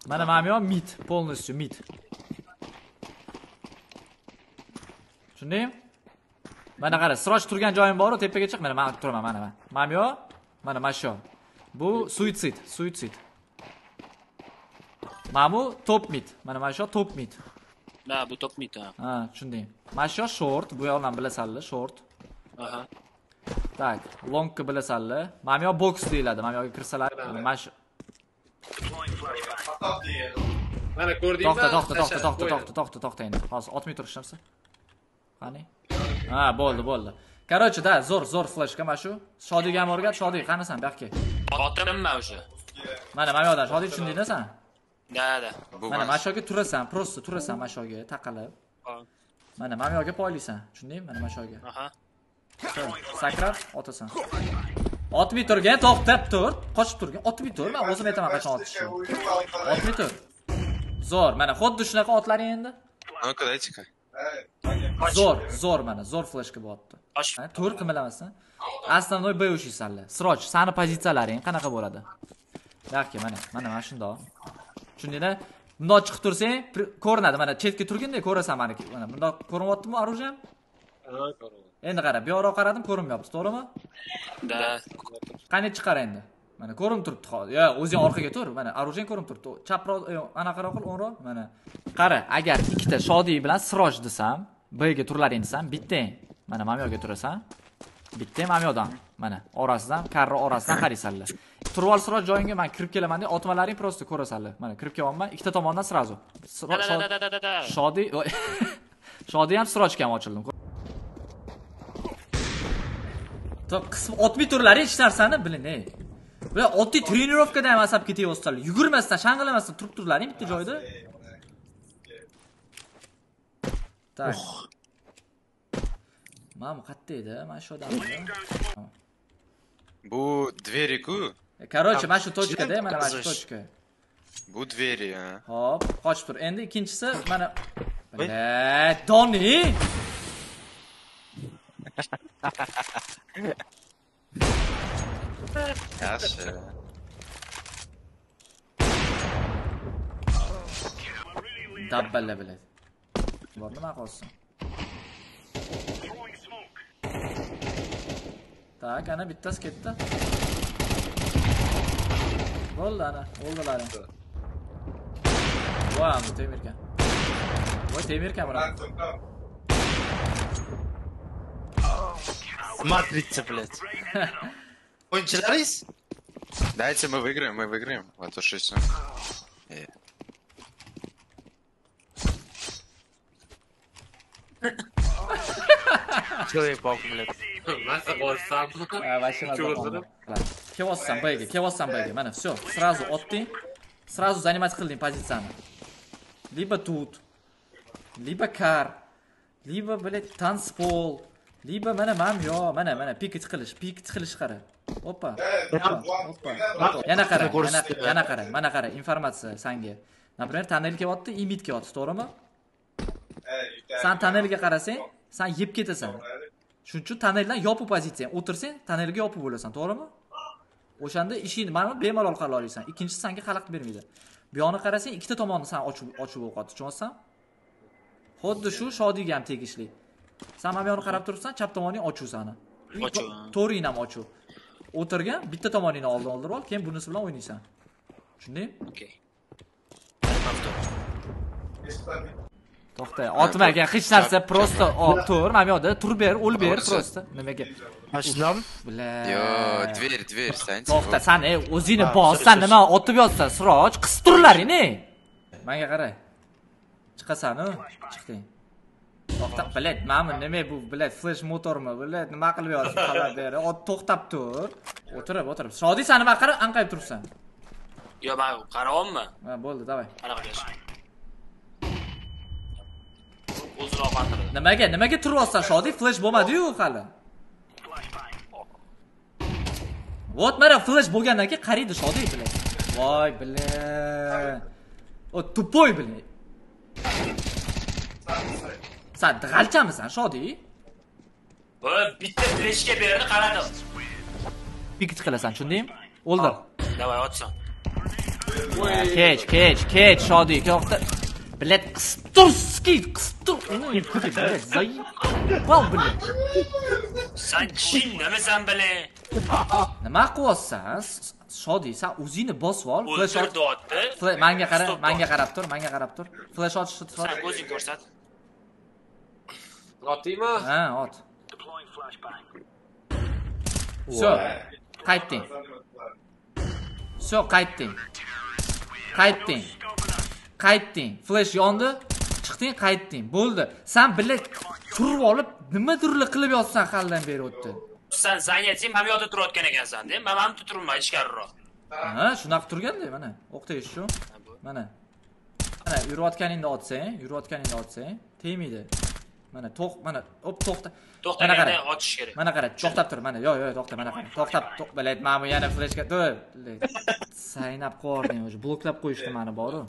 Mana mamyo mid, полностью mid. Tushundingmi? Mana qara, sroch turgan joyim bor-ku, tepaga chiq. Mana men turaman, mana. Mamyo, mana masho. Bu suicide. Mamu top mid. Mana masho top mid. Na, bu top mid ha. Ha, tushunding. Masho short, bu yoqdan bilasanlar, short. Aha. Tak, longga bilasanlar. Mamyo box deyiladi. Mamyoga kirsalar, masho. Mana ko'rdingmi? To'xta endi. Hozir otmay turishimsa. Qani? Ha, bo'ldi. Короче, da, zo'r flashga mana shu. Shodiga ham o'rgat, Shodi, qanasan, bu yoqqa. Xotinimma o'sha. Mana yoqdan Shodi tushundingmi sen? Da. Mana mashoga turasan, prosta turasan mashoga taqalib. Mana yoqqa poylaysan, tushundingmi? Mana mashoga. Aha. Sakrab otasan. Otmay turgan, to'xtab tur, qochib turgan, otmay tur. Men o'zim aytaman qachon otishni. Otmay tur. Zo'r, mana xuddi shunaqa otlaring endi. Ну-ка, дайте-ка. Zo'r mana, zo'r flashga bo'tdi. Tur qilmamasdan. Основной B ushiysanlar. Sroch, sani pozitsiyalaring qanaqa bo'ladi? Yaxki, mana shundoq. Tushundingmi? Bundoq chiqib tursang, ko'rinadi. Mana chetga turganda ko'rasan meni. Mana bundoq ko'rinyaptimi orужием? Ha, ko'raman. Endi qara, bu yoqqa qaradim, ko'rinmayapti, to'g'rimi? Da. Qani chiqar endi. Mana ko'rinib turibdi hozir. Yo, o'zing orqaga tur. Mana orужием ko'rinib turibdi. Chaproq, anaqaroq qil, o'nroq. Mana. Qara, agar ikkita Shodi bilan Sroch desam, B'ga turlaring desam, bittang. Mana mamyoga turasan. Bittang mamyodan. Mana orasidan, karra orasidan qaraysanlar. Turib ol Sroch joyingga men kirib kelaman deb otmalaring prosta ko'rasanlar. Mana kirib kelyapman, ikkita tomondan srazu. Shodi Shodi ham Srochga ham ochildim. Qism otmay turlaring hech narsani biling, ey. Va oddiy trenirovkada ham asab ketyapsizlar. Yugurmasdan, shang'ilamasdan turib turlaring bitta joyda. Tak. Mama qayerda edi? Mana shu odammi? Bu двери-ku. Короче, mana shu точкada, mana shu точка. Bu двери, ha. Hop, qochib tur. Endi ikkinchisi mana Doni. Yaxshi. Dabballa biladi. Bor nima qolsin? Tak, ana bittasi ketdi. Bo'ldi ana, o'ldilar. Voy, bu Temirkan. Voy, Temirkan bura. Матрица, блядь. Кончились? Дайте, мы выиграем. А то что все. Человек-паук, блядь. Masa bo'lsam. Kevossan B'ga. Mana, все, сразу otding. Сразу занимать qilding pozitsiyani. Либо тут, либо кар, либо, блядь, танцпол, либо mana pik qilish qara. Hoppa. Yana qara. Mana qara, informatsiya senga. Например, tonnel kelyapti, imid kelyapti, to'g'rimi? Sen tonnelga qarasang, sen yeb ketasan. Shuning uchun tonneldan yopib pozitsiyang, o'tirsang, tonnelga yopib bo'lasan, to'g'rimi? O'shanda ishingni mana bemalol qila olasan. Ikkinchisi senga xalaqit bermaydi. Bu yoqni qarasang, ikkita tomonni sen ochib o'qotdi, tushunaysan? Xuddi shu Shodiga ham tegishli. Sen mana bu yoqni qarab turibsan, chap tomonning ochuvsan. To'ring ham ochuv. O'tirgan, bitta tomoningni oldin oldirib ol, keyin bunisi bilan o'ynaysan. Tushundingmi? Okey. To'xta, otmagan hech narsa, prosta tur, mana bu yoqda turib ber, o'l ber prosta. Nimaga? Mashinam? Yo, dверь, станьте. To'xta, sen o'zingni bos, sen nima otib yotsan, Sroch, qisib turlaring, Menga qara. Chiqasan-ku, chiqding. To'xta, blad, mana nima bu, blad, flash motormi, blad, nima qilib yotsan, xabar ber. To'xtab tur. O'tirib. Shodi, sen nima qarab, anqayib turibsan? Yo, men qarayapman. Ha, bo'ldi, davay. Qanaqa qilish? O'zroq qatirdi. Nimaga turyapsan, Shodi? Flash bo'lmadi-yu hali. Вот, mana flash bo'lgandan keyin qaraydi Shodi, blad. Voy, blad. O tupoy, blad. Sen g'alchamisan, Shodi? Bitta flashga berdi, qaradim. Pikit qilasan, tushundingmi? O'ldir. Davay, otsan. Kech, Shodiy, yoqda. Блядь, qisturski, qistur. Блядь, zaybal, блядь. Sen jinnimisan bile? Nima qilyapsan? Shodiy, sen o'zingni bosib ol. Flash ot. O'ldirdi. Menga qarab tur. Flash ot. Sen o'zing ko'rsat. Otaymi? Ha, ot. Всё, qaytding. Flash yondi, chiqding, qaytding. Bo'ldi. Sen bilak turib olib, nimadirli qilib yotsan xaldan beri o'tdi. Sen zanyatim ham yo'lda turayotgan ekansan-da. Men ham turibman ichkariroq. Ha, shunaqa turganda, mana. O'qitayish shu. Mana yurayotganingda otsang, tegmaydi. Mana to'xta. To'xtaganda otish kerak. Mana qara, to'xtab tur, mana. Yo'q, to'xta, mana qara. To'xtab, bilad, men bu yana flashga tur. Saynab qo'yording, o'sha bloklab qo'yishdi meni boru.